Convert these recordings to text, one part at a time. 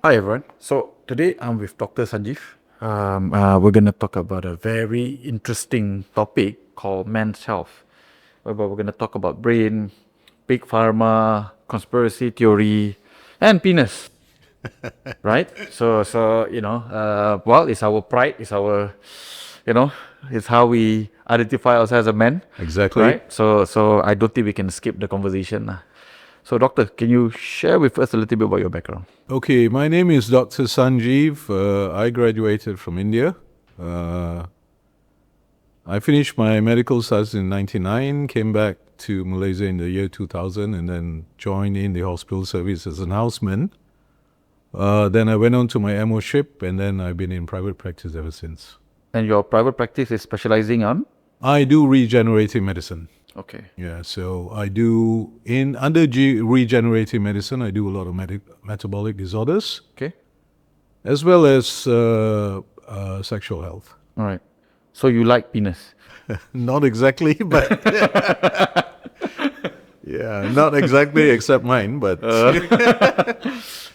Hi everyone. So today I'm with Dr Sanjeev. We're going to talk about a very interesting topic called men's health. Whereby we're going to talk about brain, big pharma, conspiracy theory, and penis. Right? Well, it's our pride. It's our, it's how we identify ourselves as a man. Exactly. Right? So I don't think we can skip the conversation. So, doctor, can you share with us a little bit about your background? Okay, my name is Dr. Sanjeev. I graduated from India. I finished my medical studies in 1999, came back to Malaysia in the year 2000, and then joined in the hospital service as an houseman. Then I went on to my MO-ship, and then I've been in private practice ever since. And your private practice is specializing on? I do regenerative medicine. Okay. Yeah, so I do, under regenerative medicine, I do a lot of metabolic disorders. Okay. As well as sexual health. All right. So you like penis? Not exactly, but yeah, not exactly except mine, but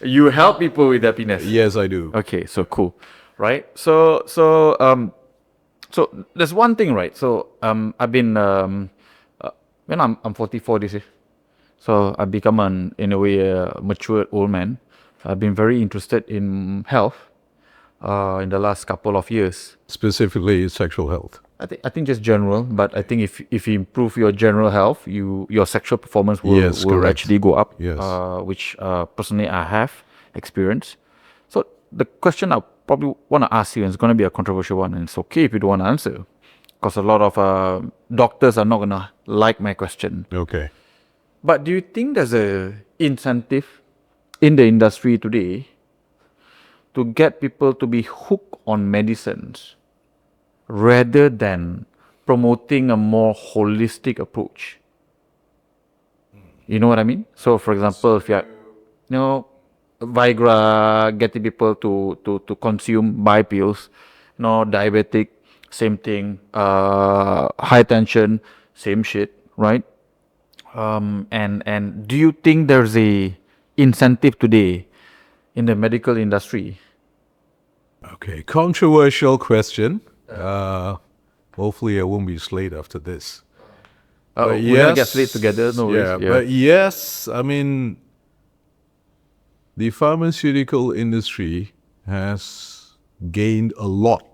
You help people with their penis? yes, I do. Okay, so cool. Right? So there's one thing, right? So I've been when I'm 44 this year. So I've become in a way a mature old man. I've been very interested in health in the last couple of years. Specifically, sexual health. I think just general, but I think if you improve your general health, your sexual performance will correct. actually go up. Yes. Which personally I have experienced. So the question I probably want to ask you, and it's going to be a controversial one, and it's okay if you don't want to answer, because a lot of doctors are not going to like my question. Okay. But do you think there's a incentive in the industry today to get people to be hooked on medicines rather than promoting a more holistic approach? You know what I mean? So, for example, if you're, Viagra, getting people to consume, buy pills, diabetic, same thing, high tension, same shit, right? And do you think there's a incentive today in the medical industry? Okay, controversial question. Hopefully I won't be slayed after this. We're gonna get slayed together, no worries. Yeah, but yes, I mean, the pharmaceutical industry has gained a lot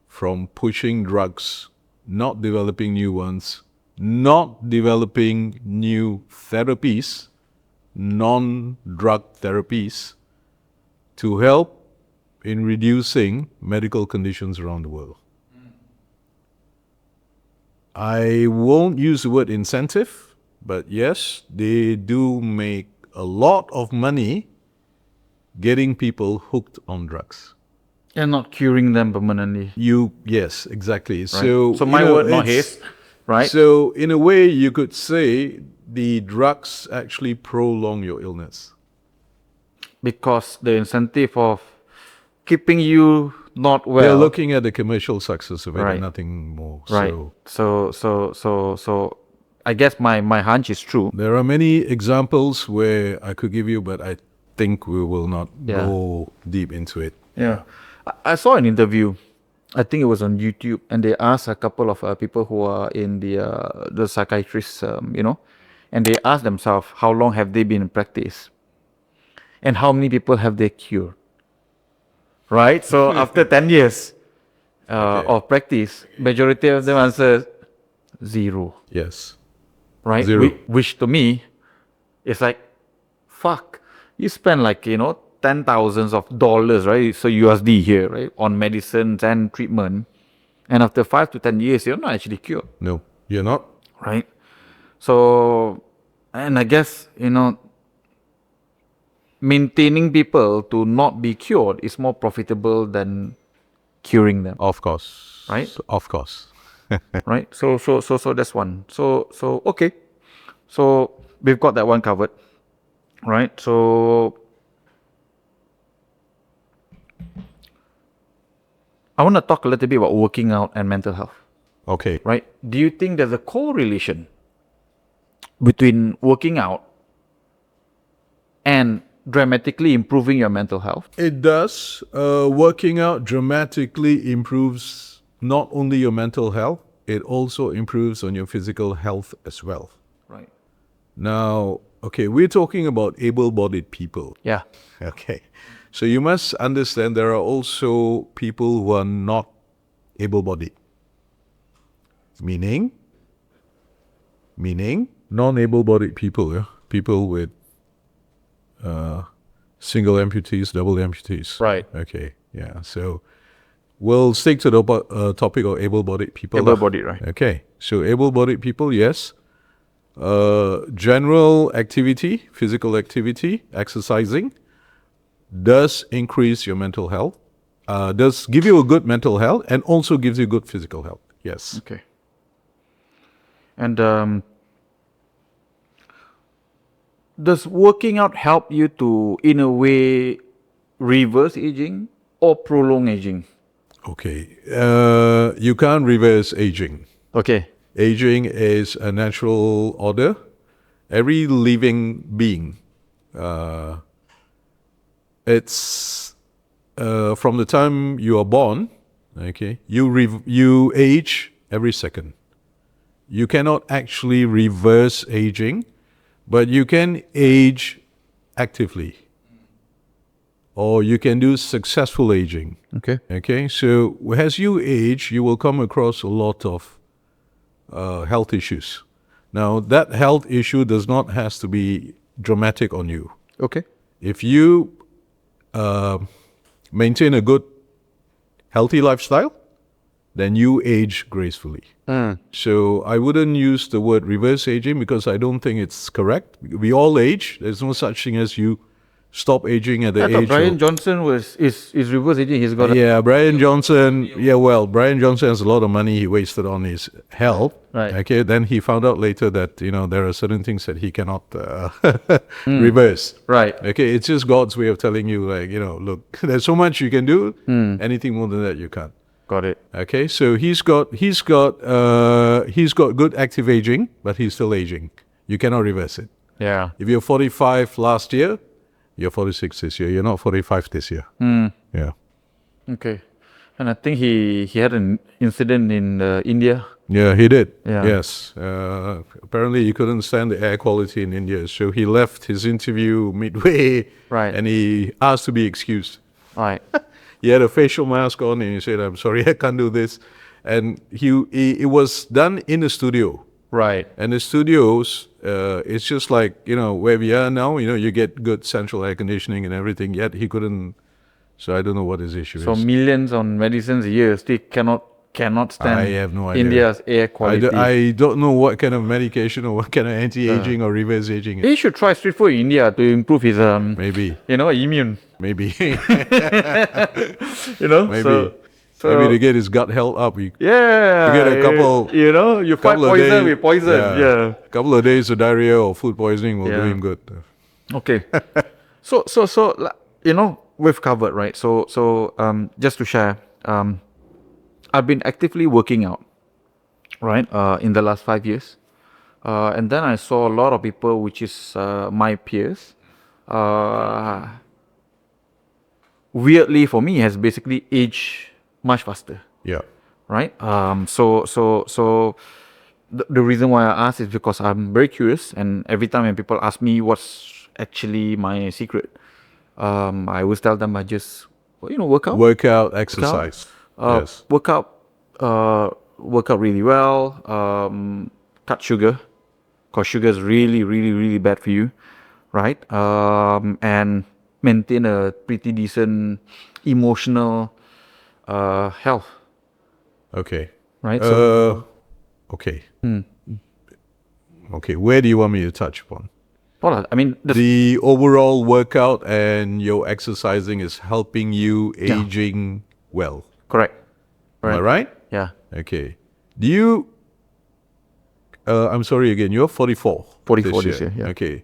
from pushing drugs, not developing new ones, not developing new therapies, non-drug therapies, to help in reducing medical conditions around the world. I won't use the word incentive, but yes, they do make a lot of money getting people hooked on drugs. And not curing them permanently. Yes, exactly. Right. So my word, not his, right? So in a way, you could say the drugs actually prolong your illness. Because the incentive of keeping you not well. They're looking at the commercial success of it Right. and nothing more. Right. So I guess my hunch is true. There are many examples where I could give you, but I think we will not go deep into it. Yeah. I saw an interview, I think it was on YouTube, and they asked a couple of people who are in the psychiatrists, and they asked themselves how long have they been in practice and how many people have they cured. Right? So after 10 years of practice, majority of them answer 0. Yes. Right? 0. Which to me is like, fuck. You spend like, $10,000s of dollars, right? So USD here, right? On medicines and treatment. And after 5 to 10 years, you're not actually cured. No, you're not. Right? So, and I guess, maintaining people to not be cured is more profitable than curing them. Of course. Right? Of course. Right? So that's one. So okay. So we've got that one covered. Right? So I want to talk a little bit about working out and mental health. Okay. Right? Do you think there's a correlation between working out and dramatically improving your mental health? It does. Working out dramatically improves not only your mental health, it also improves on your physical health as well. Right. Now, okay, we're talking about able-bodied people. Yeah. Okay. So you must understand there are also people who are not able-bodied. Meaning non-able-bodied people, yeah? People with single amputees, double amputees. Right. Okay, yeah. So we'll stick to the topic of able-bodied people. Able-bodied, right. Okay. So able-bodied people, yes. General activity, physical activity, exercising does increase your mental health, does give you a good mental health and also gives you good physical health. Yes. Okay. And does working out help you to, in a way, reverse aging or prolong aging? Okay. You can't reverse aging. Okay. Aging is a natural order. Every living being, it's from the time you are born, okay, you age every second. You cannot actually reverse aging, but you can age actively. Or you can do successful aging. Okay. Okay, so as you age, you will come across a lot of health issues. Now, that health issue does not have to be dramatic on you. Okay. If you maintain a good, healthy lifestyle, then you age gracefully. So I wouldn't use the word reverse aging because I don't think it's correct. We all age. There's no such thing as you stop aging at the I thought age Brian of... Johnson is reverse aging. He's got Yeah, Brian Johnson. Yeah, well, Brian Johnson has a lot of money he wasted on his health. Right. Okay, then he found out later that there are certain things that he cannot reverse. Right. Okay, it's just God's way of telling you, like, look, there's so much you can do. Anything more than that, you can't. Got it. Okay, so he's got good active aging, but he's still aging. You cannot reverse it. Yeah. If you're 45 last year, you're 46 this year. You're not 45 this year. Yeah. Okay. And I think he had an incident in India. Yeah, he did. Yeah. Yes. Apparently, he couldn't stand the air quality in India, so he left his interview midway. Right. And he asked to be excused. Right. He had a facial mask on, and he said, "I'm sorry, I can't do this." And it was done in a studio. Right. And the studios, it's just like, where we are now, you get good central air conditioning and everything, yet he couldn't. So I don't know what his issue So is. millions on medicines a year still cannot stand I have no idea. India's air quality. I don't know what kind of medication or what kind of anti-aging or reverse aging. He should try street food in India to improve his Maybe. immune. Maybe. Maybe. So Maybe to get his gut health up. yeah. to get a couple- you fight couple of poison days- with poison. Yeah. A couple of days of diarrhea or food poisoning will do Yeah. him good. Okay. so we've covered, right? So just to share, I've been actively working out, right? In the last 5 years, and then I saw a lot of people, which is my peers. Weirdly for me, has basically aged much faster, Yeah. right? So the reason why I ask is because I'm very curious, and every time when people ask me what's actually my secret, I always tell them I just work out, Workout, exercise. Yes. work out really well, cut sugar, because sugar is really, really, really bad for you, right? And maintain a pretty decent emotional health, Okay. right? Okay. Okay, where do you want me to touch upon? Well, I mean, The overall workout and your exercising is helping you aging well. correct. Am I right? Yeah. Okay. Do you... I'm sorry again, you're 44. 44 this year, yeah. Okay.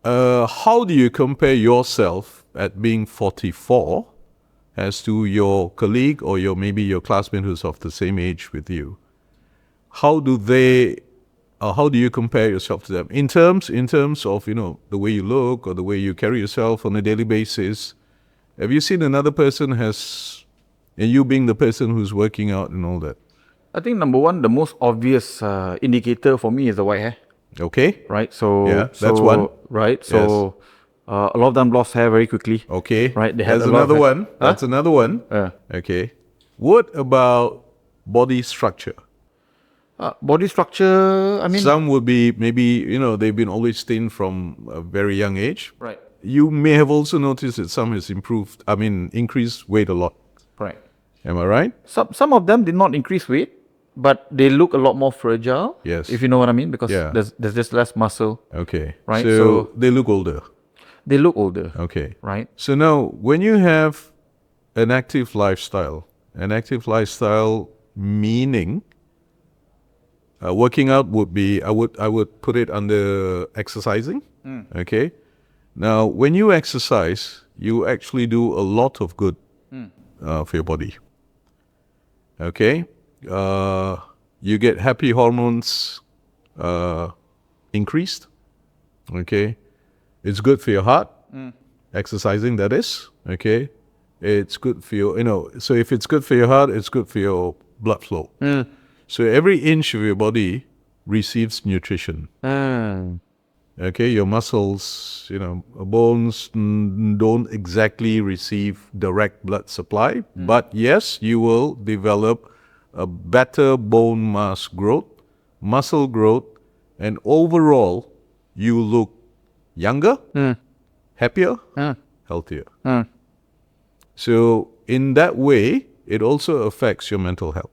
How do you compare yourself at being 44 as to your colleague or maybe your classmate who's of the same age with you? How do they how do you compare yourself to them in terms of the way you look or the way you carry yourself on a daily basis? Have you seen another person and you being the person who's working out and all that? I think number one, the most obvious indicator for me is the white hair. Okay. Right. So Yeah, that's one. Right. So a lot of them lost hair very quickly. Okay. Right. They had That's a lot of another hair. one. That's another one. Okay. What about body structure? Body structure. I mean, Some would be maybe they've been always thin from a very young age. right. You may have also noticed that some has increased weight a lot. Right. Am I right? Some of them did not increase weight, but they look a lot more fragile. Yes. If you know what I mean, because Yeah. there's just less muscle. Okay. Right, So, so- they look older. They look older. Okay. Right. So now, when you have an active lifestyle meaning working out would be, I would put it under exercising. Okay. Now, when you exercise, you actually do a lot of good for your body. Okay. You get happy hormones increased. Okay. It's good for your heart. Exercising, that is. Okay. It's good for your, so if it's good for your heart, it's good for your blood flow. So every inch of your body receives nutrition. Okay, your muscles, bones don't exactly receive direct blood supply, but yes, you will develop a better bone mass growth, muscle growth, and overall, you look younger, happier, healthier. So in that way, it also affects your mental health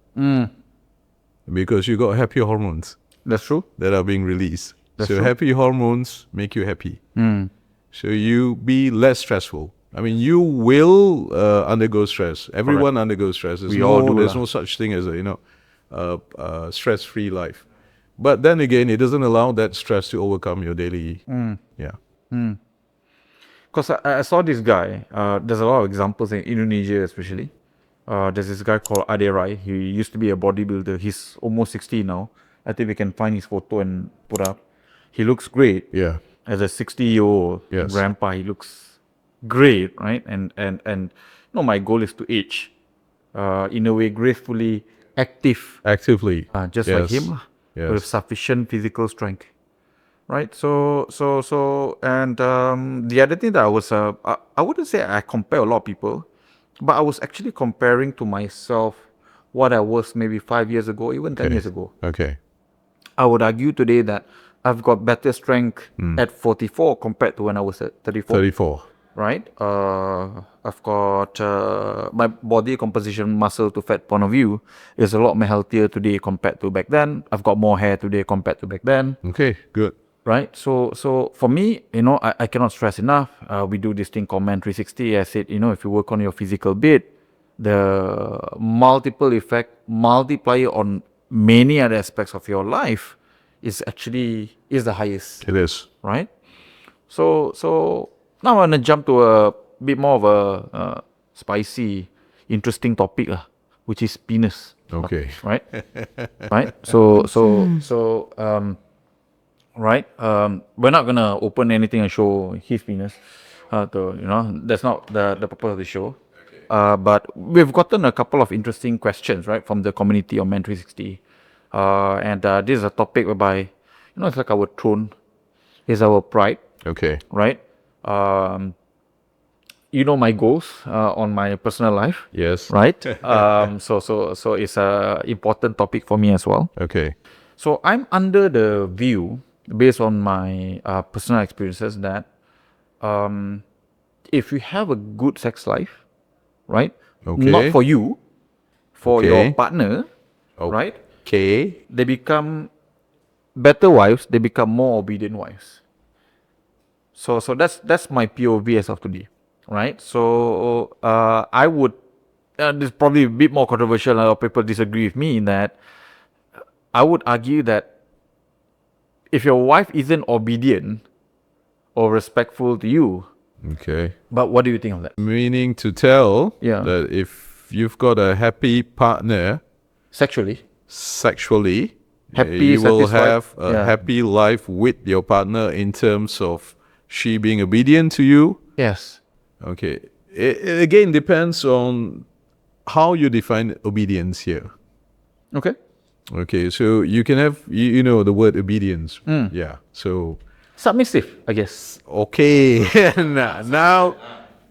because you got happy hormones That's true. that are being released. That's so true. happy hormones make you happy. So you be less stressful. I mean, you will undergo stress. Everyone undergoes stress. We all do There's lah. no such thing as a stress-free life. But then again, it doesn't allow that stress to overcome your daily. Yeah. Because I saw this guy, there's a lot of examples in Indonesia especially. There's this guy called Adarai. He used to be a bodybuilder. He's almost 60 now. I think we can find his photo and put up. He looks great. Yeah. As a 60-year-old Yes. grandpa, he looks great, right? And my goal is to age in a way gracefully active, Actively. just Yes. like him, lah, Yes. with sufficient physical strength. Right, and the other thing that I wouldn't say I compare a lot of people, but I was actually comparing to myself what I was maybe 5 years ago, even 10 years ago. Okay. I would argue today that I've got better strength at 44 compared to when I was at 34. 34. Right? I've got my body composition, muscle to fat point of view is a lot more healthier today compared to back then. I've got more hair today compared to back then. Okay, good. Right, so for me, I cannot stress enough. We do this thing called Man 360. I said, if you work on your physical bit, the multiple effect multiplier on many other aspects of your life is the highest. It is. Right. So now I'm gonna jump to a bit more of a spicy, interesting topic, which is penis. Okay. Right. Right. Right, we're not gonna open anything and show his penis. That's not the purpose of the show. But we've gotten a couple of interesting questions, right, from the community on Man 360. And this is a topic whereby, it's like our throne, is our pride, Okay. right? My goals on my personal life, Yes. right? So it's a important topic for me as well. Okay. So I'm under the view, based on my personal experiences, that if you have a good sex life, right? Okay. Not for you, for Okay. your partner, right? Okay. They become better wives. They become more obedient wives. So that's my POV as of today, right? So I would. This is probably a bit more controversial. A lot of people disagree with me in that. I would argue that if your wife isn't obedient or respectful to you, Okay. but what do you think of that? Meaning to tell Yeah. that if you've got a happy partner Sexually, sexually, happy, You will satisfied. have a happy life with your partner in terms of she being obedient to you. Yes. Okay. It again depends on how you define obedience here. Okay. Okay, so you can have, you know, the word obedience. Yeah. So, Submissive, I guess. okay. now,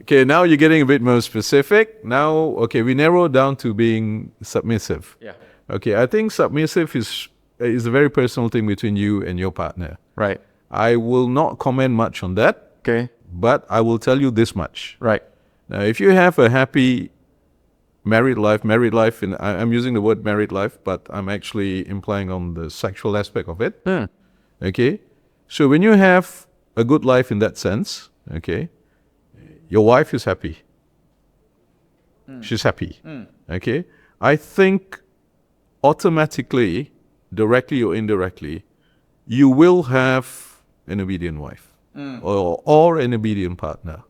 okay, now you're getting a bit more specific. Now, okay, we narrow down to being submissive. Yeah. Okay, I think submissive is a very personal thing between you and your partner. Right. I will not comment much on that, Okay. but I will tell you this much. Right. Now, if you have a happy married life, and I'm using the word married life, but I'm actually implying on the sexual aspect of it. Okay, so when you have a good life in that sense, okay, your wife is happy. She's happy. Okay, I think automatically, directly or indirectly, you will have an obedient wife or an obedient partner.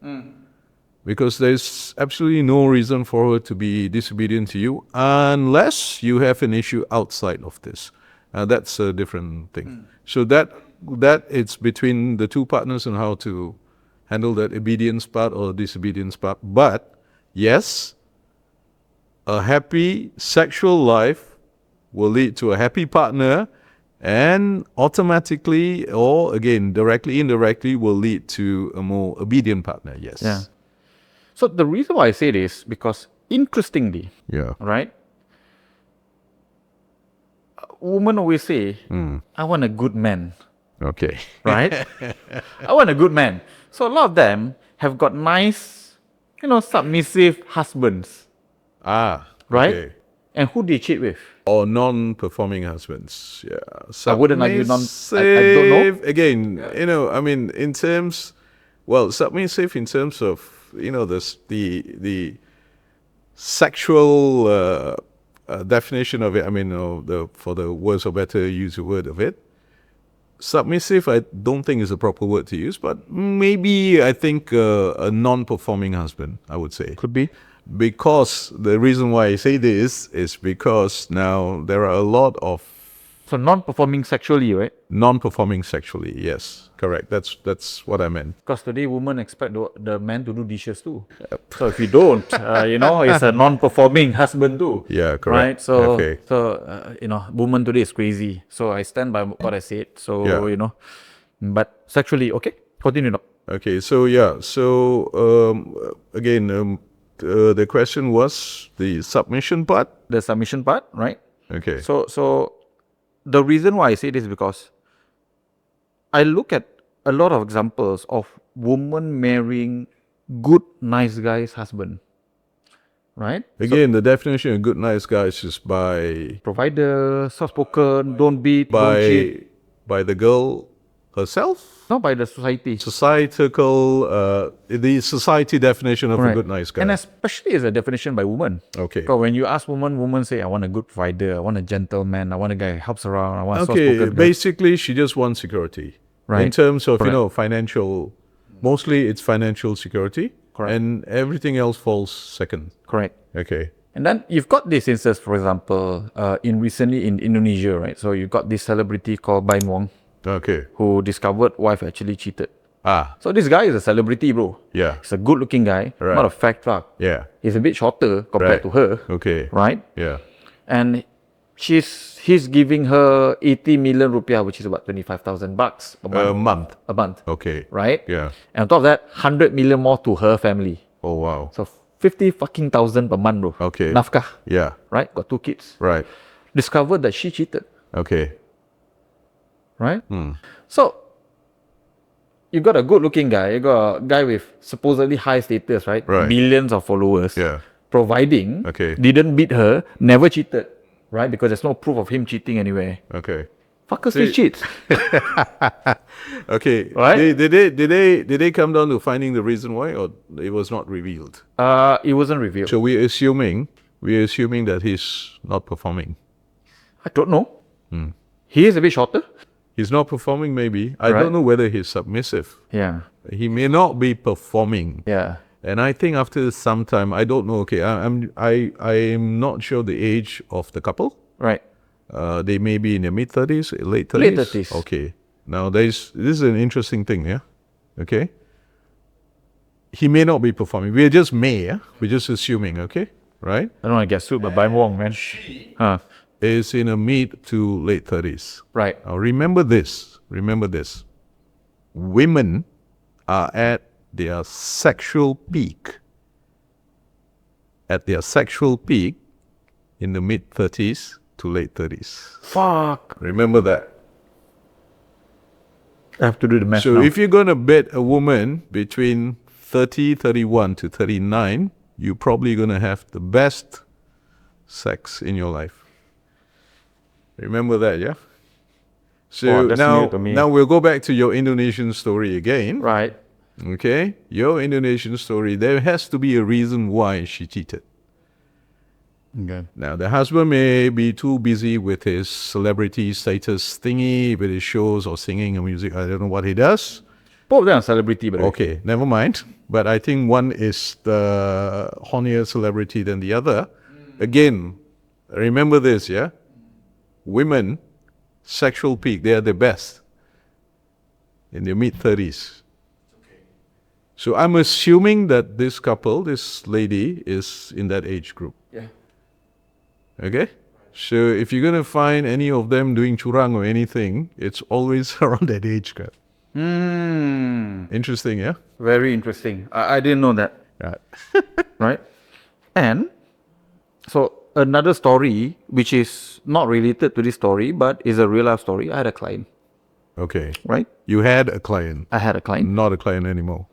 Because there's absolutely no reason for her to be disobedient to you unless you have an issue outside of this. That's a different thing. So that it's between the two partners on how to handle that obedience part or disobedience part. But yes, a happy sexual life will lead to a happy partner, and automatically, or again, directly, indirectly, will lead to a more obedient partner. Yes. Yeah. So the reason why I say this, because interestingly, Yeah. right, women always say, I want a good man, Okay. right? I want a good man. So a lot of them have got nice, submissive husbands, right? Okay. And who they cheat with? Or non-performing husbands. Yeah. I wouldn't argue I don't know. Again, I mean, in terms, submissive in terms of, the sexual definition of it. I mean, for the worse or better use a word of it. Submissive, I don't think is a proper word to use, but maybe I think a non-performing husband, I would say. Could be. Because the reason why I say this is because now there are a lot of So non-performing sexually, right? non-performing sexually. Yes, correct. That's what I meant. Because today women expect the man to do dishes too. So if you don't, it's a non-performing husband too. Yeah, correct. Right? So, Okay. woman today is crazy. So I stand by what I said. So, Yeah. But sexually, okay? Continue now. Okay, so yeah, again, the question was the submission part. The submission part, right? Okay. So the reason why I say this is because I look at a lot of examples of women marrying good, nice guy's husband, right? Again, the definition of good, nice guy is just by Provider, soft-spoken, don't beat, don't cheat. by the girl herself. Not by the society. The society definition of a good, nice guy. And especially as a definition by women. Okay. Because when you ask women say, I want a good provider, I want a gentleman, I want a guy who helps around, I want a Okay, soft-spoken girl. basically, she just wants security. Right. In terms of, Correct. financial, mostly it's financial security. Correct. And everything else falls second. Correct. Okay. And then you've got this instance, for example, recently in Indonesia, right? So you've got this celebrity called Bain Wong, Okay. who discovered wife actually cheated. Ah, So this guy is a celebrity, bro. yeah. He's a good-looking guy, Right. not a fat fuck. Yeah. He's a bit shorter compared Right. to her, Okay. right? Yeah. And he's giving her 80 million rupiah, which is about 25,000 bucks a month. A month. A month, Okay. right? Yeah. And on top of that, 100 million more to her family. Oh, wow. So 50 fucking thousand per month, bro. Okay. Nafkah, Yeah. right? Got 2 kids. Right. Discovered that she cheated, Okay. right? So you got a good-looking guy. You got a guy with supposedly high status, right? Right. Millions of followers. Yeah. Providing. Okay. Didn't beat her. Never cheated, right? Because there's no proof of him cheating anywhere. Okay. Fucker still cheats. Okay. Right? Did they come down to finding the reason why, or it was not revealed? It wasn't revealed. So we're assuming that he's not performing. I don't know. He is a bit shorter. He's not performing, maybe. I Right. don't know whether he's submissive. Yeah. He may not be performing. Yeah. And I think after some time, I don't know. Okay, I'm not sure the age of the couple. Right. They may be in their mid-30s, late 30s? Late 30s. Okay. Now, this is an interesting thing, yeah? Okay? He may not be performing. We're just yeah? We're just assuming, okay? Right? I don't want to get sued, but by Wong, man. Is in a mid to late 30s. Right. Now, remember this. Women are at their sexual peak. At their sexual peak in the mid 30s to late 30s. Fuck. Remember that. I have to do the math So now. if you're going to bet a woman between 30, 31 to 39, you're probably going to have the best sex in your life. Remember that, yeah? So Oh, that's new to me. now we'll go back to your Indonesian story again. Right. Okay? Your Indonesian story, there has to be a reason why she cheated. Okay. Now, the husband may be too busy with his celebrity status thingy, with his shows or singing or music. I don't know what he does. Both of them are celebrity, but Okay, never mind. But I think one is the hornier celebrity than the other. Again, remember this, yeah? Women, sexual peak, they are the best in their mid-30s. So I'm assuming that this couple, this lady, is in that age group. Yeah. Okay? So if you're going to find any of them doing curang or anything, it's always around that age group. Interesting, yeah? Very interesting. I didn't know that. Right. Right? And so another story, which is not related to this story, but is a real life story. I had a client, Okay. right? You had a client, I had a client. not a client anymore.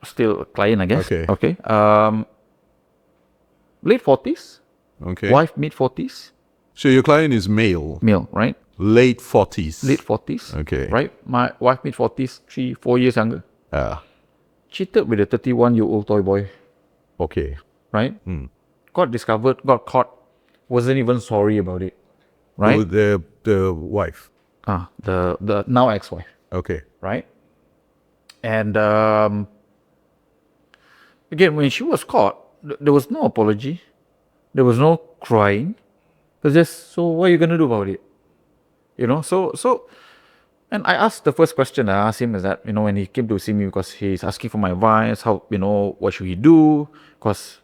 Still a client, I guess. Okay. Okay. Late 40s, Okay. wife mid 40s, So your client is male, male, right? late 40s. Late 40s. Okay. Right? My wife mid 40s, 3-4 years younger. Ah, Cheated with a 31-year-old toy boy, okay. right? Got discovered, got caught, wasn't even sorry about it. Right? Oh, the wife. The now ex-wife, Okay. right? And again, when she was caught, there was no apology, there was no crying. It was just, so what are you gonna do about it? You know, so and I asked the first question I asked him is that, when he came to see me, because he's asking for my advice, how, what should he do? Because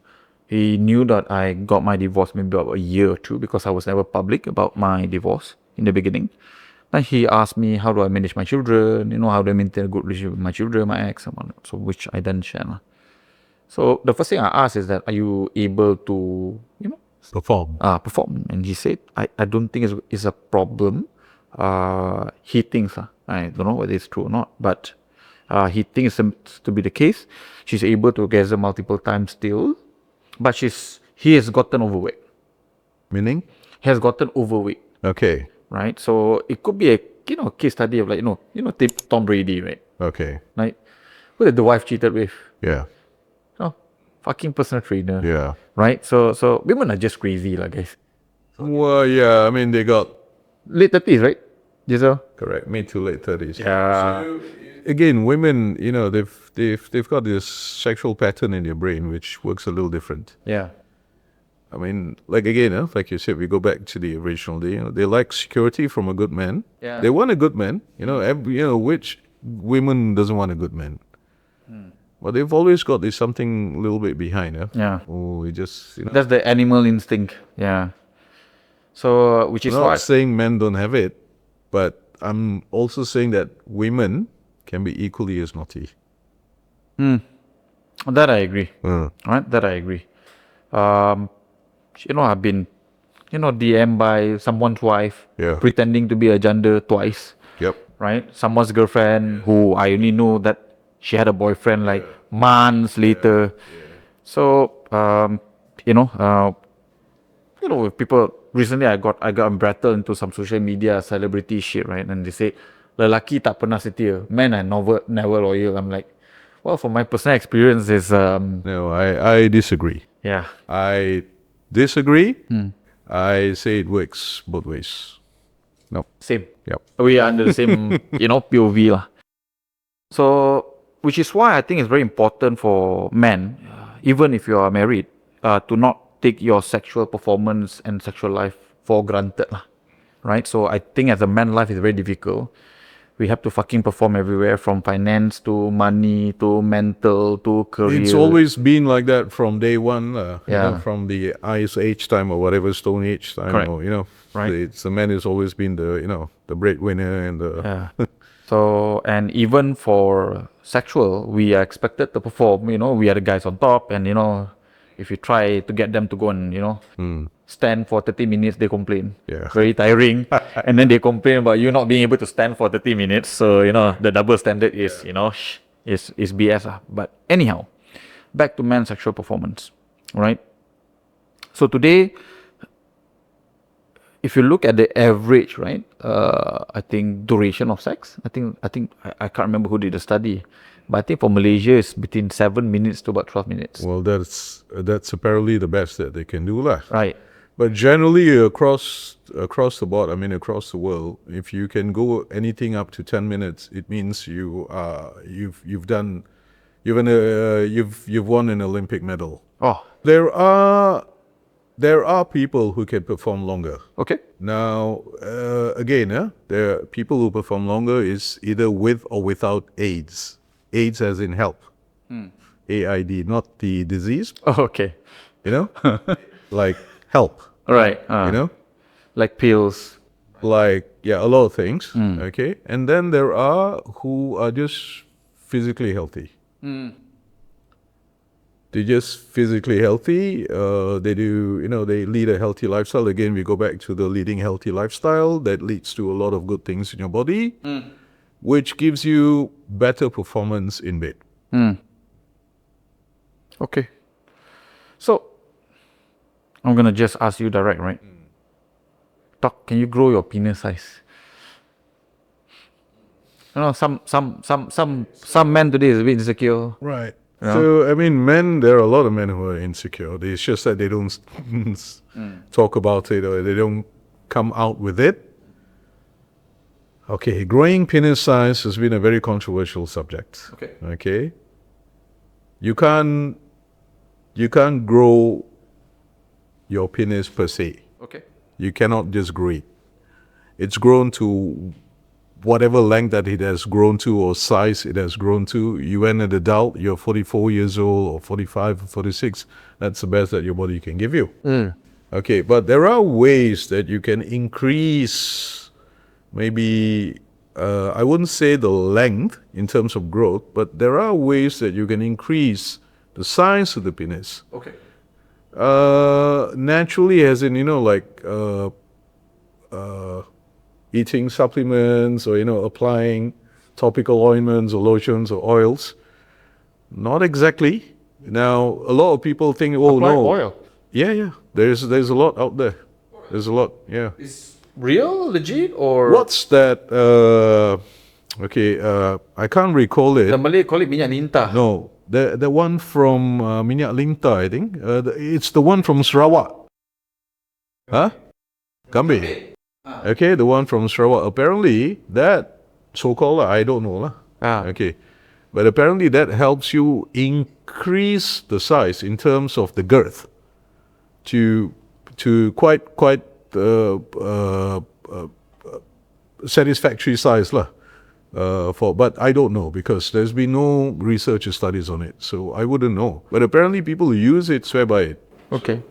he knew that I got my divorce maybe about a year or two, because I was never public about my divorce in the beginning. Then he asked me, how do I manage my children? How do I maintain a good relationship with my children, my ex, and whatnot. So which I then share. So the first thing I asked is that, are you able to, Perform. perform? And he said, I don't think it's a problem. He thinks, I don't know whether it's true or not, but he thinks to be the case. She's able to orgasm multiple times still, but he has gotten overweight. Meaning? He has gotten overweight, Okay. right? So it could be a case study of Tom Brady, right? Okay. Like, who did the wife cheated with? Yeah. Fucking personal trainer. Yeah. Right? So women are just crazy, guys. Well, yeah, I mean, they got, Late 30s, right? Giselle? correct, mid to late 30s. Yeah. So, again, women, they've got this sexual pattern in their brain which works a little different. Yeah. I mean, like again, like you said, we go back to the original day. They like security from a good man. Yeah. They want a good man. Which women doesn't want a good man? But they've always got this something a little bit behind. Yeah. Oh, we just That's the animal instinct. Yeah. So, which is I'm why. not saying men don't have it, but I'm also saying that women can be equally as naughty. That I agree. Uh, Right? That I agree. I've been, DM'd by someone's wife, Yeah. pretending to be a gender twice. Yep. Right? Someone's girlfriend who I only know that she had a boyfriend months later. So, with people, recently I got embrattled into some social media celebrity shit, right? And they say, lelaki tak pernah setia, men are never loyal. I'm like, well, from my personal experience is, No, I disagree. yeah. I disagree. I say it works both ways. No. Same. Yep. We are under the same, POV lah. So, which is why I think it's very important for men, even if you are married, to not take your sexual performance and sexual life for granted lah. right? So I think as a man, life is very difficult. We have to fucking perform everywhere, from finance to money to mental to career. It's always been like that from day one, Yeah. from the Ice Age time or whatever, Stone Age time, Correct. or, Right. the man has always been the breadwinner and the... Yeah. So, and even for sexual, we are expected to perform, we are the guys on top, and if you try to get them to go and, stand for 30 minutes, they complain. Yeah. Very tiring. And then they complain about you not being able to stand for 30 minutes. So, the double standard is, is BS. But anyhow, back to men's sexual performance, right? So today, if you look at the average, right, I think duration of sex, I can't remember who did the study, but I think for Malaysia it's between 7 minutes to about 12 minutes. Well, that's apparently the best that they can do, lah. Right. But generally across the board, across the world, if you can go anything up to 10 minutes, it means you've won an Olympic medal. Oh, There are people who can perform longer. okay. Now, again, there are people who perform longer is either with or without AIDS. AIDS as in help. AID, not the disease, Oh, okay. like help, All right. Like pills. like, a lot of things, okay? And then there are who are just physically healthy. They're just physically healthy. They do, they lead a healthy lifestyle. Again, we go back to the leading healthy lifestyle that leads to a lot of good things in your body, which gives you better performance in bed. Okay. So, I'm gonna just ask you direct, right? Doc, can you grow your penis size? Some men today is a bit insecure. Right. Yeah. So, men, there are a lot of men who are insecure. It's just that they don't talk about it, or they don't come out with it. Okay, growing penis size has been a very controversial subject. Okay. You can't grow your penis per se. Okay. You cannot just grow it. It's grown to whatever length that it has grown to or size it has grown to. You are an adult, you're 44 years old or 45 or 46. That's the best that your body can give you. Okay, but there are ways that you can increase, maybe, I wouldn't say the length in terms of growth, but there are ways that you can increase the size of the penis. Okay. Naturally, as in, eating supplements or, applying topical ointments or lotions or oils. Not exactly. Now, a lot of people think, oh, Apply no. oil. Yeah. There's a lot out there. There's a lot, yeah. Is real, legit, or What's that? I can't recall it. the Malay call it minyak lintah? No, the one from Minyak Lintah, I think. It's the one from Sarawak. Huh? Gambe. Okay, the one from Sarawak. Apparently, that so-called, I don't know. Okay. But apparently that helps you increase the size in terms of the girth to quite satisfactory size lah. But I don't know because there's been no research or studies on it, so I wouldn't know. But apparently people who use it swear by it. Okay.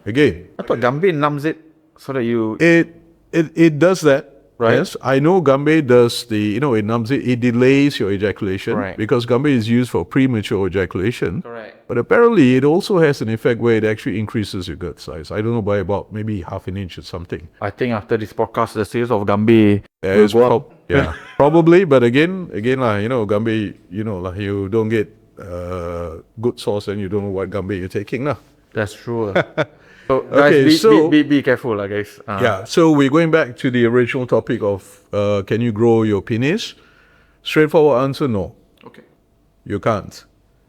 Again, I thought Gambe numbs it so that you. it does that. Right. Yes, I know Gambe does it numbs it. It delays your ejaculation because Gambe is used for premature ejaculation. Correct. But apparently it also has an effect where it actually increases your gut size. I don't know, by about maybe half an inch or something. I think after this podcast, the sales of Gambe will It's go up. probably. But again, Gambe, you don't get good sauce and you don't know what Gambe you're taking now. That's true. So guys, be careful, guys. So we're going back to the original topic of can you grow your penis? Straightforward answer, no. Okay. You can't.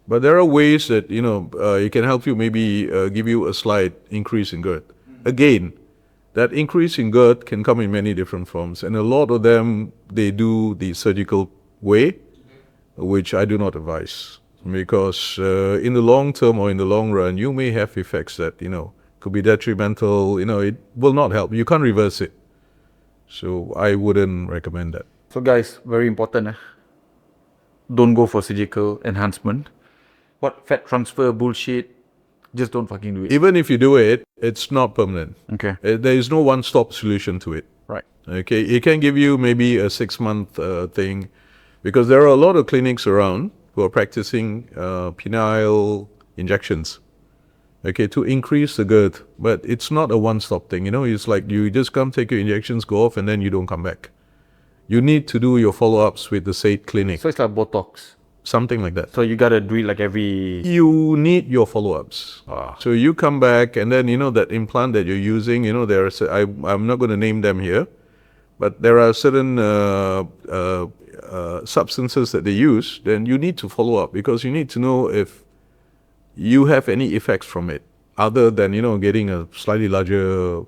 But there are ways that, it can help you, maybe give you a slight increase in girth. Again, that increase in girth can come in many different forms. And a lot of them, they do the surgical way, which I do not advise. Because in the long term or in the long run, you may have effects that, could be detrimental. It will not help. You can't reverse it. So I wouldn't recommend that. So guys, very important. Don't go for surgical enhancement. What fat transfer bullshit? Just don't fucking do it. Even if you do it, it's not permanent. Okay. There is no one-stop solution to it. Right. Okay, it can give you maybe a 6-month thing, because there are a lot of clinics around who are practicing penile injections, okay, to increase the girth. But it's not a one-stop thing, It's like you just come, take your injections, go off, and then you don't come back. You need to do your follow-ups with the said clinic, So it's like Botox. something like that. So you gotta do it like every... You need your follow-ups. So you come back, and then, that implant that you're using, I'm not going to name them here, but there are certain substances that they use. Then you need to follow up, because you need to know if you have any effects from it, other than, getting a slightly larger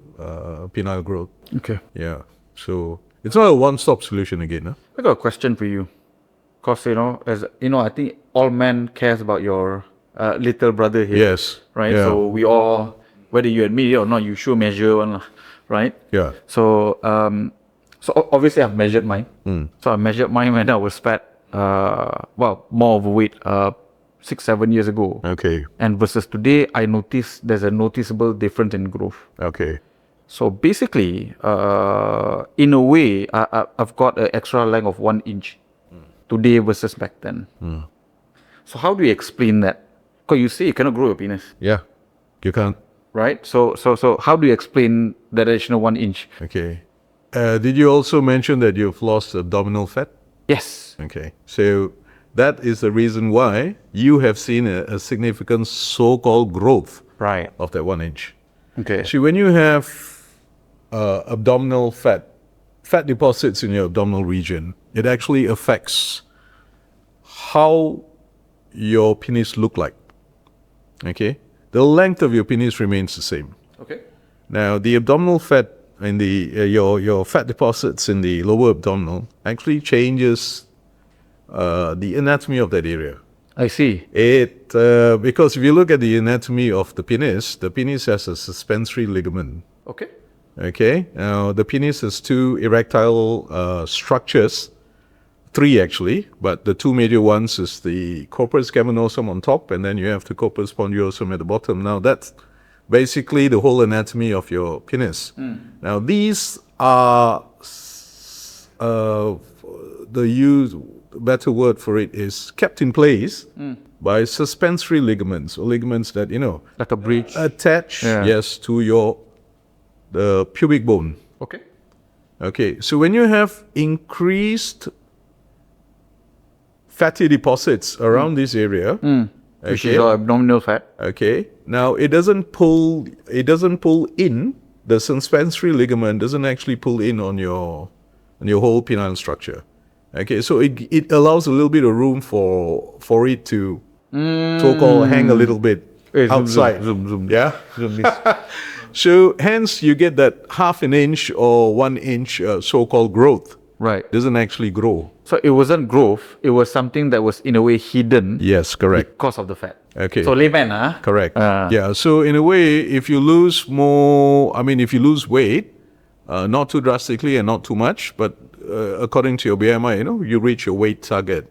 penile growth. Okay. Yeah. So it's not a one-stop solution again. Huh? I got a question for you. Because, I think all men cares about your little brother here. Yes. Right? Yeah. So we all, whether you admit it or not, you sure measure one, right? Yeah. So, obviously I've measured mine. So I measured mine when I was fat, more overweight, 6-7 years ago. Okay. And versus today, I noticed there's a noticeable difference in growth. Okay. So basically, in a way, I've got an extra length of 1 inch today versus back then. So how do you explain that? Because you say you cannot grow your penis, Yeah. You can't. right? So how do you explain that additional 1 inch? Okay. Did you also mention that you've lost abdominal fat? Yes. Okay. So that is the reason why you have seen a significant so-called growth Right. of that 1 inch. Okay. See, when you have abdominal fat deposits in your abdominal region, it actually affects how your penis look like. Okay? The length of your penis remains the same. Okay. Now, the abdominal fat in the your fat deposits in the lower abdominal actually changes the anatomy of that area. I see. It because if you look at the anatomy of the penis has a suspensory ligament. Okay. Okay, now the penis has 2 erectile structures, 3 actually, but the 2 major ones is the corpus cavernosum on top, and then you have the corpus spongiosum at the bottom. Now that's basically the whole anatomy of your penis. Now these are better word for it is kept in place by suspensory ligaments, or ligaments that Like a bridge. attach Yeah. to the pubic bone. Okay. Okay, so when you have increased fatty deposits around this area, Which is your abdominal fat. okay, now it doesn't pull in, the suspensory ligament doesn't actually pull in on your whole penile structure. Okay, so it allows a little bit of room for it to so-called hang a little bit Hey, outside. Zoom. Yeah. Zoom this. So hence you get that 1/2 inch or 1 inch so-called growth. Right. It doesn't actually grow. So it wasn't growth. It was something that was in a way hidden Yes, correct. because of the fat. Okay. So layman, Correct. Ah. Yeah. So in a way, if you lose if you lose weight, not too drastically and not too much, but according to your BMI, you reach your weight target,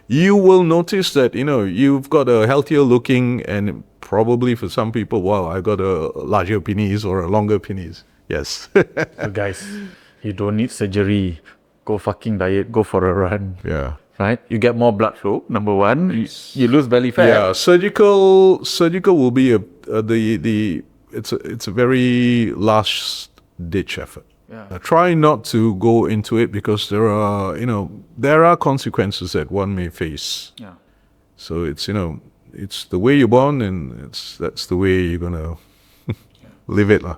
you will notice that, you've got a healthier looking, and probably for some people, wow, I got a larger penis or a longer penis. Yes. So guys, you don't need surgery. Go fucking diet. Go for a run. Yeah. Right? You get more blood flow. Number one, you lose belly fat. Yeah, surgical will be it's a very last ditch effort. Yeah. Try not to go into it, because there are consequences that one may face. Yeah. So it's it's the way you're born, and that's the way you're gonna live it, lah.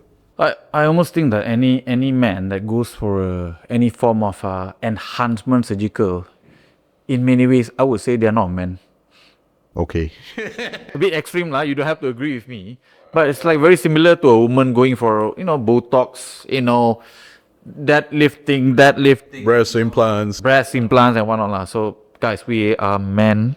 I almost think that any man that goes for any form of enhancement surgical, in many ways, I would say they're not men. Okay. A bit extreme, lah. You don't have to agree with me, but it's like very similar to a woman going for Botox, deadlifting, Breast implants. breast implants and whatnot, lah. So guys, we are men.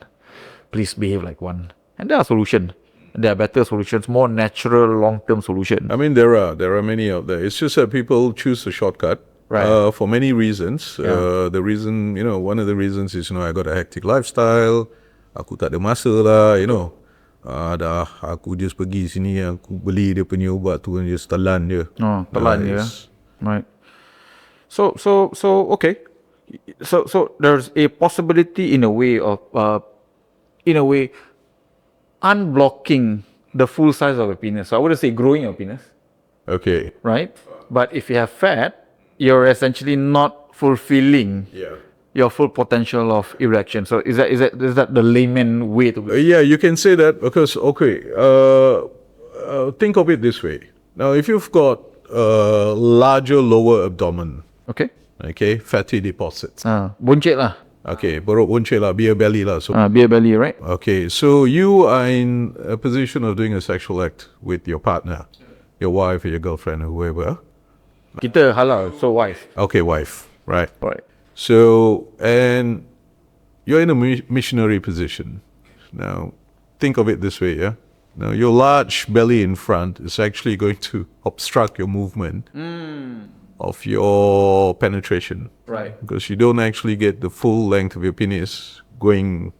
Please behave like one. And there are solutions. There are better solutions, more natural, long-term solutions. I mean, there are many out there. It's just that people choose a shortcut. Right. For many reasons. The reason, one of the reasons is, I got a hectic lifestyle. Aku tak ada masa lah, dah aku just pergi sini, aku beli dia punya ubat tu, just telan je. Oh, telan je. Right. So okay. So there's a possibility in a way of unblocking the full size of a penis. So I wouldn't say growing your penis, Okay. right? But if you have fat, you're essentially not fulfilling Yeah. your full potential of erection. So is that the layman way to Yeah, you can say that because, think of it this way. Now, if you've got a larger lower abdomen, okay? fatty deposits. Buncit lah. Okay, perut buncit lah, beer belly lah. So, Beer belly, right? okay, so you are in a position of doing a sexual act with your partner, your wife or your girlfriend or whoever. Kita halal, so wife. Okay, wife, right? Right. So, and you're in a missionary position. Now, think of it this way, yeah? Now, your large belly in front is actually going to obstruct your movement of your penetration. Right. Because you don't actually get the full length of your penis going,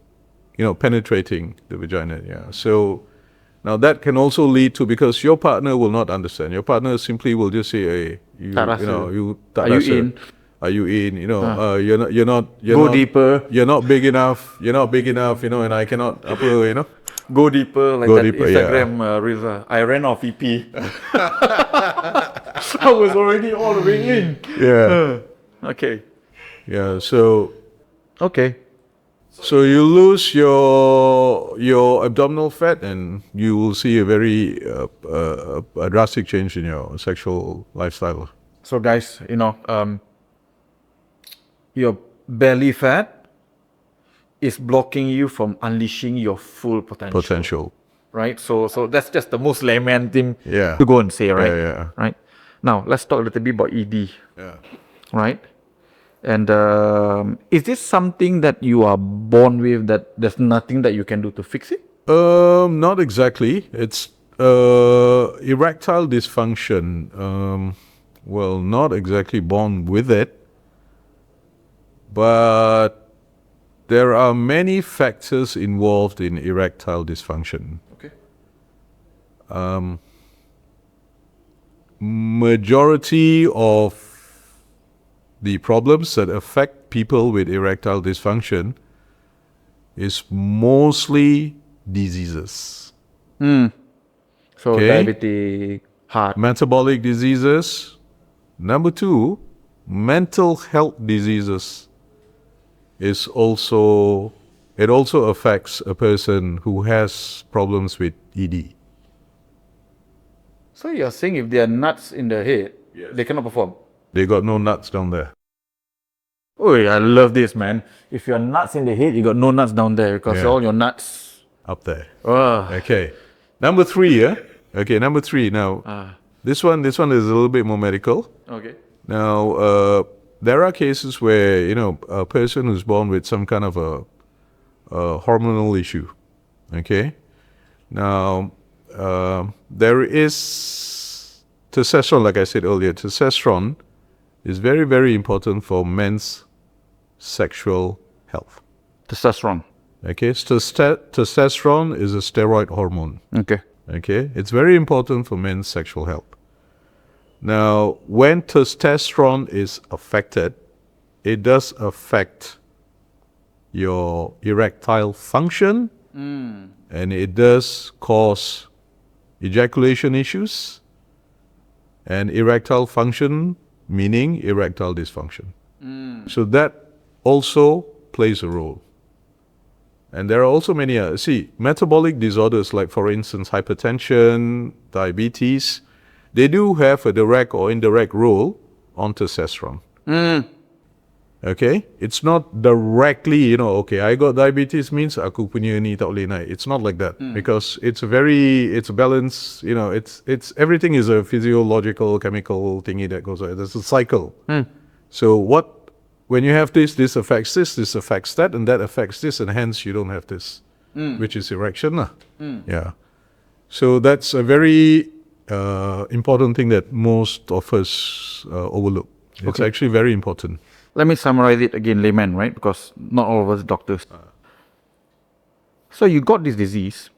penetrating the vagina, yeah. So, now that can also lead to, because your partner will not understand. Your partner simply will just say, hey, tak rasa. tak Are you rasa. in? Are you in? You're not. Go deeper. You're not big enough. You're not big enough. And I cannot. Go deeper, like Go that deeper, Instagram reels. I ran off EP. I was already all the way in. Yeah. Okay. Yeah. So Okay. you lose your abdominal fat, and you will see a very a drastic change in your sexual lifestyle. So guys, your belly fat is blocking you from unleashing your full potential. Right? So that's just the most layman thing Yeah. to go and say, right? Yeah. Right? Now, let's talk a little bit about ED. Yeah. Right? And is this something that you are born with, that there's nothing that you can do to fix it? Not exactly. It's erectile dysfunction. Not exactly born with it, but there are many factors involved in erectile dysfunction. Okay. Majority of the problems that affect people with erectile dysfunction is mostly diseases. So Okay. diabetic, heart. Metabolic diseases. Number 2, mental health diseases it also affects a person who has problems with ED. So you're saying if they are nuts in the head, they cannot perform? They got no nuts down there. Oh, I love this, man. If you're nuts in the head, you got no nuts down there because Yeah. all your nuts. Up there. Oh. Okay. Number 3, yeah? Okay, number 3. Now, this one is a little bit more medical. Okay. Now, there are cases where, a person who's born with some kind of a hormonal issue. Okay? Now, there is testosterone, like I said earlier. Testosterone is very, very important for men's sexual health. Testosterone. Okay? Testosterone is a steroid hormone. Okay. Okay? It's very important for men's sexual health. Now, when testosterone is affected, it does affect your erectile function, and it does cause ejaculation issues, and erectile function meaning erectile dysfunction. So that also plays a role. And there are also many metabolic disorders, like for instance hypertension, diabetes, they do have a direct or indirect role on testosterone. Okay? It's not directly, I got diabetes means aku punya ni tak boleh naik. It's not like that. Because it's a balance, it's everything is a physiological, chemical thingy that goes on. There's a cycle. So when you have this affects this affects that, and that affects this, and hence you don't have this, which is erection. Yeah. So that's a very important thing that most of us overlook. It's actually very important. Let me summarize it again, layman, right? Because not all of us doctors. So you got this disease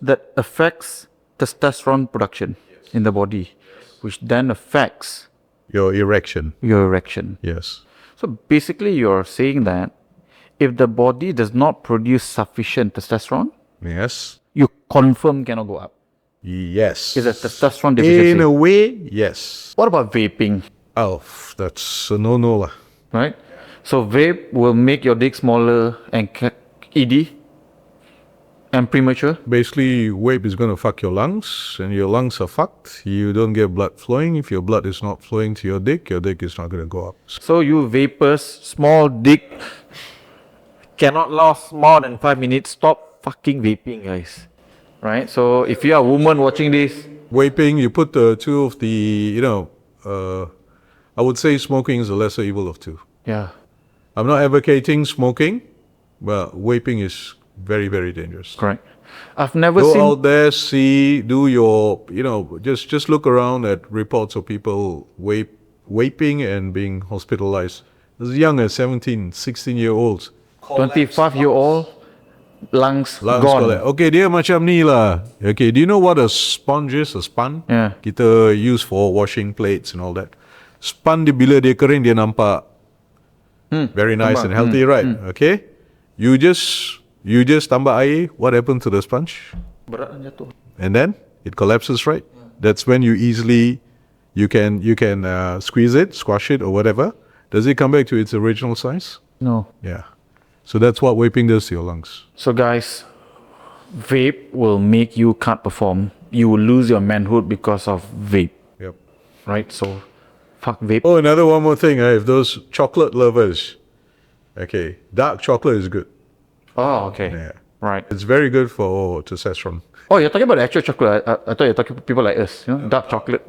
that affects testosterone production in the body, which then affects Your erection. your erection. Yes. So basically, you're saying that if the body does not produce sufficient testosterone, Yes. you confirm cannot go up. Yes. It's a testosterone deficiency. In a way, yes. What about vaping, Oh, that's a no-no lah. right? So vape will make your dick smaller and ED and premature. Basically, vape is going to fuck your lungs, and your lungs are fucked. You don't get blood flowing. If your blood is not flowing to your dick is not going to go up. So you vapors, small dick, cannot last more than 5 minutes. Stop fucking vaping, guys. Right? So if you are a woman watching this, Vaping, you put the two of the, I would say smoking is the lesser evil of two. yeah. I'm not advocating smoking, but vaping is very, very dangerous. Correct. I've never Go seen. out there, see, do your, just look around at reports of people vaping and being hospitalized. As young as 17, 16-year-olds. 25-year-old lungs Lungs gone. collapse. Okay, dia macam ni lah. Okay, do you know what a sponge is? A spun? Yeah. Kita use for washing plates and all that. Spun dia bila dia kering, dia nampak very nice and healthy, right? Okay? You just tambah air, what happened to the sponge? Berat dan jatuh. And then it collapses, right? That's when you can squeeze it, squash it or whatever. Does it come back to its original size? No. Yeah. So that's what vaping does to your lungs. So guys, vape will make you can't perform. You will lose your manhood because of vape, Yep. right? So, fuck vape. Oh, another one more thing. If those chocolate lovers, okay, dark chocolate is good. Oh, okay. Yeah. Right. It's very good for testosterone. Oh, you're talking about the actual chocolate. I thought you're talking about people like us, dark chocolate.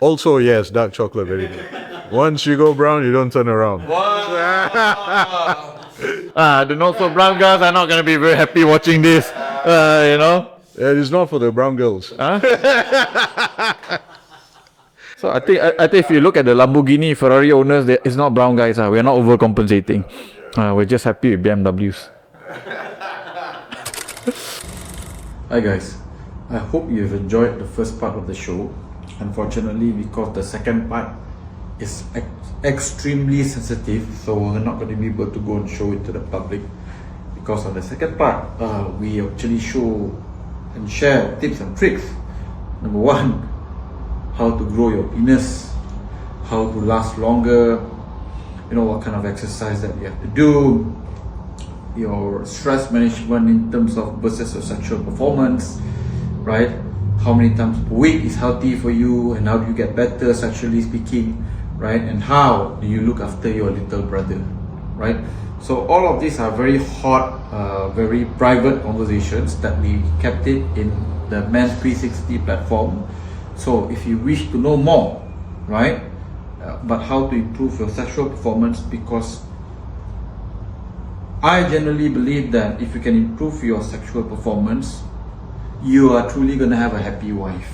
Also, yes, dark chocolate, very good. Once you go brown, you don't turn around. The not so brown girls are not going to be very happy watching this, It is not for the brown girls. So I think if you look at the Lamborghini, Ferrari owners, it's not brown guys. We're not overcompensating. We're just happy with BMWs. Hi guys, I hope you've enjoyed the first part of the show. Unfortunately, because the second part is extremely sensitive, so we're not going to be able to go and show it to the public. Because of the second part, we actually show and share tips and tricks. Number one, how to grow your penis, how to last longer, what kind of exercise that you have to do, your stress management in terms of versus your sexual performance, right? How many times per week is healthy for you, and how do you get better sexually speaking, right? And how do you look after your little brother, right? So all of these are very hot, very private conversations that we kept it in the Men 360 platform. So if you wish to know more, right, but how to improve your sexual performance, because I generally believe that if you can improve your sexual performance, you are truly going to have a happy wife,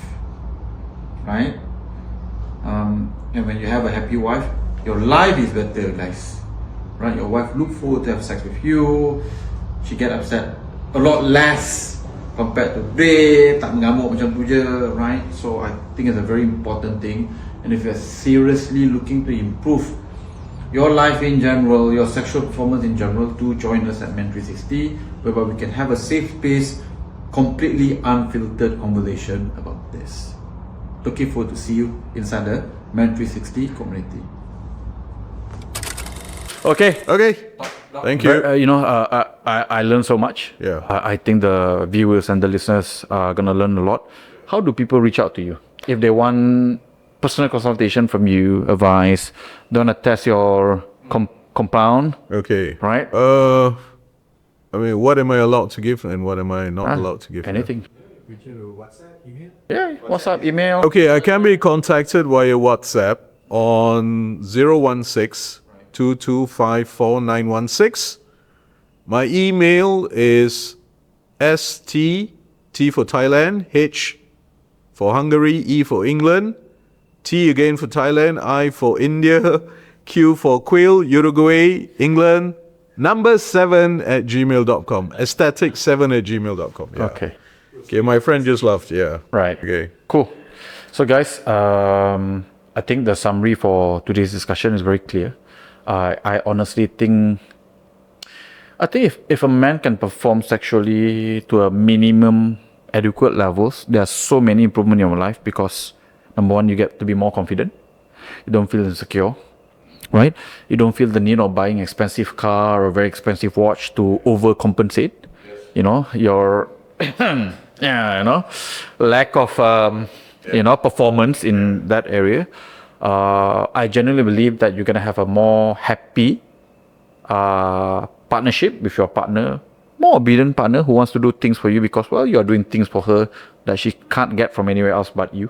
right? And when you have a happy wife, your life is better, guys, right? Your wife look forward to have sex with you. She get upset a lot less compared to babe, tak mengamuk macam tu je, right? So I think it's a very important thing. And if you're seriously looking to improve your life in general, your sexual performance in general, do join us at Men 360, whereby we can have a safe space, completely unfiltered conversation about this. Looking forward to see you inside the Men 360 community. Okay. Thank you. I learned so much. Yeah. I think the viewers and the listeners are gonna learn a lot. How do people reach out to you if they want personal consultation from you, advice, they wanna test your compound, Okay. right? What am I allowed to give and what am I not allowed to give? Anything. Yeah, WhatsApp, email. Okay, I can be contacted via WhatsApp on 016-2254-916. My email is T for Thailand, H for Hungary, E for England, T again for Thailand, I for India, Q for Quill, Uruguay, England, number 7 at gmail.com. Aesthetic7 at gmail.com. Yeah. Okay, my friend just laughed. Yeah. Right. Okay. Cool. So, guys, I think the summary for today's discussion is very clear. I honestly think if a man can perform sexually to a minimum adequate levels, there are so many improvements in your life because number one, you get to be more confident. You don't feel insecure, right? You don't feel the need of buying expensive car or very expensive watch to overcompensate. You know, your lack of performance in that area. I genuinely believe that you're gonna have a more happy partnership with your partner, more obedient partner who wants to do things for you because, well, you are doing things for her that she can't get from anywhere else but you,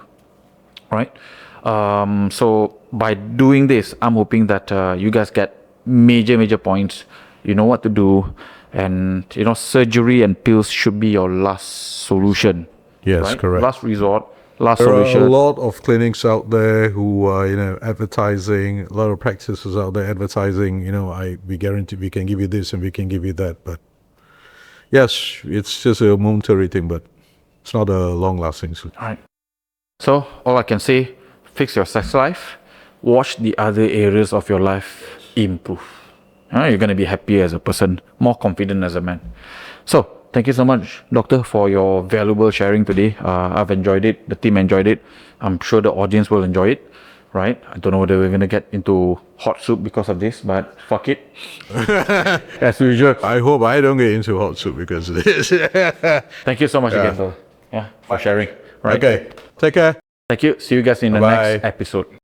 right? So by doing this, I'm hoping that you guys get major points. You know what to do, and surgery and pills should be your last solution. Yes, right? correct. Last resort, last There solution. are a lot of clinics out there who are, advertising. A lot of practices out there advertising. We guarantee we can give you this and we can give you that. But yes, it's just a momentary thing, but it's not a long-lasting solution. All right. So all I can say, fix your sex life. Watch the other areas of your life improve. You're gonna be happier as a person, more confident as a man. So thank you so much, Doctor, for your valuable sharing today. I've enjoyed it. The team enjoyed it. I'm sure the audience will enjoy it. Right? I don't know whether we're going to get into hot soup because of this, but fuck it. As usual. I hope I don't get into hot soup because of this. Thank you so much again, though. For sharing. Right? Okay. Take care. Thank you. See you guys in the Bye-bye. next episode.